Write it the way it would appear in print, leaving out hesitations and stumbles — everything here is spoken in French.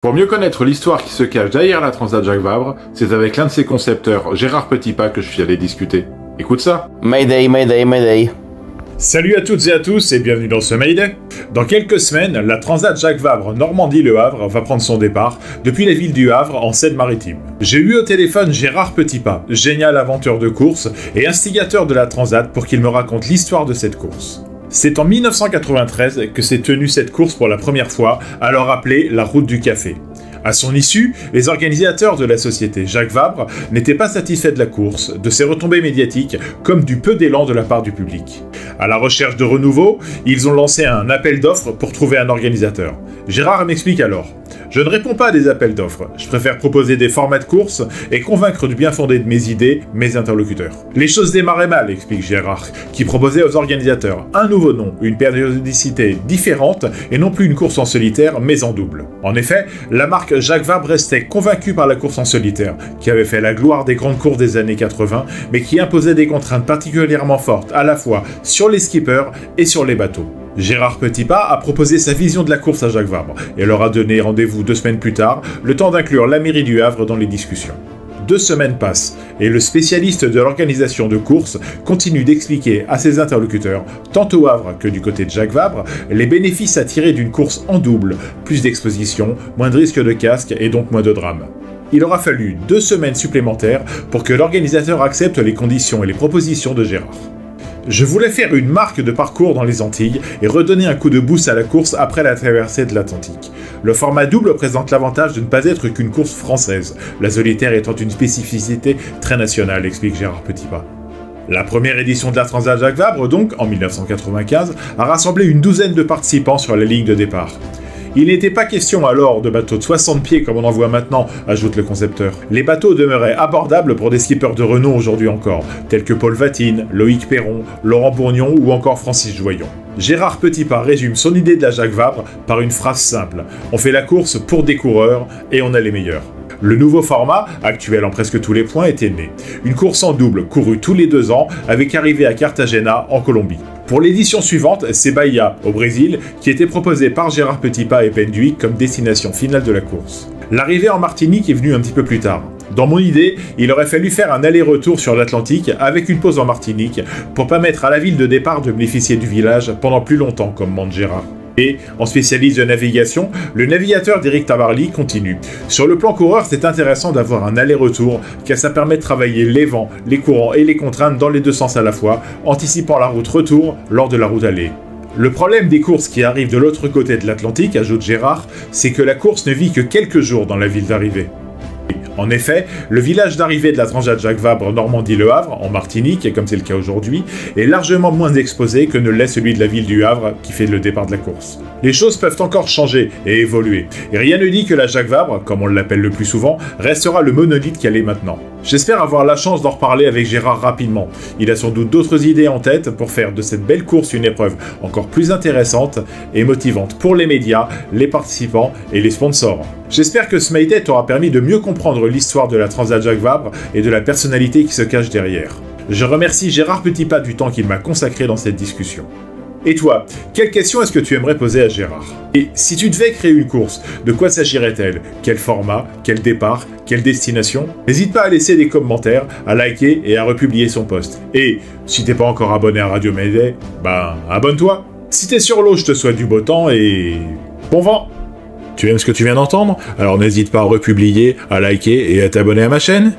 Pour mieux connaître l'histoire qui se cache derrière la Transat Jacques Vabre, c'est avec l'un de ses concepteurs, Gérard Petitpas, que je suis allé discuter. Écoute ça. Mayday, Mayday, Mayday. Salut à toutes et à tous et bienvenue dans ce Mayday. Dans quelques semaines, la Transat Jacques Vabre Normandie-Le Havre va prendre son départ depuis la ville du Havre en Seine-Maritime. J'ai eu au téléphone Gérard Petitpas, génial aventeur de course et instigateur de la Transat pour qu'il me raconte l'histoire de cette course. C'est en 1993 que s'est tenue cette course pour la première fois, alors appelée la Route du Café. À son issue, les organisateurs de la société Jacques Vabre n'étaient pas satisfaits de la course, de ses retombées médiatiques, comme du peu d'élan de la part du public. À la recherche de renouveau, ils ont lancé un appel d'offres pour trouver un organisateur. Gérard m'explique alors. Je ne réponds pas à des appels d'offres, je préfère proposer des formats de course et convaincre du bien fondé de mes idées mes interlocuteurs. Les choses démarraient mal, explique Gérard, qui proposait aux organisateurs un nouveau nom, une périodicité différente et non plus une course en solitaire mais en double. En effet, la marque Jacques Vabre restait convaincue par la course en solitaire, qui avait fait la gloire des grandes courses des années 80, mais qui imposait des contraintes particulièrement fortes à la fois sur les skippers et sur les bateaux. Gérard Petitpas a proposé sa vision de la course à Jacques Vabre et leur a donné rendez-vous 2 semaines plus tard, le temps d'inclure la mairie du Havre dans les discussions. 2 semaines passent et le spécialiste de l'organisation de courses continue d'expliquer à ses interlocuteurs, tant au Havre que du côté de Jacques Vabre, les bénéfices à tirer d'une course en double, plus d'exposition, moins de risques de casque et donc moins de drame. Il aura fallu 2 semaines supplémentaires pour que l'organisateur accepte les conditions et les propositions de Gérard. Je voulais faire une marque de parcours dans les Antilles et redonner un coup de boost à la course après la traversée de l'Atlantique. Le format double présente l'avantage de ne pas être qu'une course française, la solitaire étant une spécificité très nationale, explique Gérard Petitpas. La première édition de la Transat Jacques Vabre, donc, en 1995, a rassemblé une douzaine de participants sur la ligne de départ. Il n'était pas question alors de bateaux de 60 pieds comme on en voit maintenant, ajoute le concepteur. Les bateaux demeuraient abordables pour des skippers de renom aujourd'hui encore, tels que Paul Vatine, Loïc Perron, Laurent Bourgnon ou encore Francis Joyon. Gérard Petitpas résume son idée de la Jacques Vabre par une phrase simple. On fait la course pour des coureurs et on a les meilleurs. Le nouveau format, actuel en presque tous les points, était né. Une course en double, courue tous les 2 ans, avec arrivée à Cartagena, en Colombie. Pour l'édition suivante, c'est Bahia, au Brésil, qui était proposé par Gérard Petitpas et Penduic comme destination finale de la course. L'arrivée en Martinique est venue un petit peu plus tard. Dans mon idée, il aurait fallu faire un aller-retour sur l'Atlantique avec une pause en Martinique pour permettre à la ville de départ de bénéficier du village pendant plus longtemps, comme demande Gérard. Et, en spécialiste de navigation, le navigateur d'Éric Tabarly continue. Sur le plan coureur, c'est intéressant d'avoir un aller-retour, car ça permet de travailler les vents, les courants et les contraintes dans les 2 sens à la fois, anticipant la route retour lors de la route aller. Le problème des courses qui arrivent de l'autre côté de l'Atlantique, ajoute Gérard, c'est que la course ne vit que quelques jours dans la ville d'arrivée. En effet, le village d'arrivée de la Transat Jacques Vabre Normandie-Le Havre, en Martinique, comme c'est le cas aujourd'hui, est largement moins exposé que ne l'est celui de la ville du Havre qui fait le départ de la course. Les choses peuvent encore changer et évoluer, et rien ne dit que la Jacques Vabre, comme on l'appelle le plus souvent, restera le monolithe qu'elle est maintenant. J'espère avoir la chance d'en reparler avec Gérard rapidement. Il a sans doute d'autres idées en tête pour faire de cette belle course une épreuve encore plus intéressante et motivante pour les médias, les participants et les sponsors. J'espère que ce Mayday t'aura permis de mieux comprendre l'histoire de la Transat Jacques Vabre et de la personnalité qui se cache derrière. Je remercie Gérard Petitpas du temps qu'il m'a consacré dans cette discussion. Et toi, quelle question est-ce que tu aimerais poser à Gérard? Et si tu devais créer une course, de quoi s'agirait-elle? Quel format? Quel départ? Quelle destination? N'hésite pas à laisser des commentaires, à liker et à republier son post. Et si t'es pas encore abonné à Radio Mayday, abonne-toi. Si t'es sur l'eau, je te souhaite du beau temps et bon vent. Tu aimes ce que tu viens d'entendre? Alors n'hésite pas à republier, à liker et à t'abonner à ma chaîne.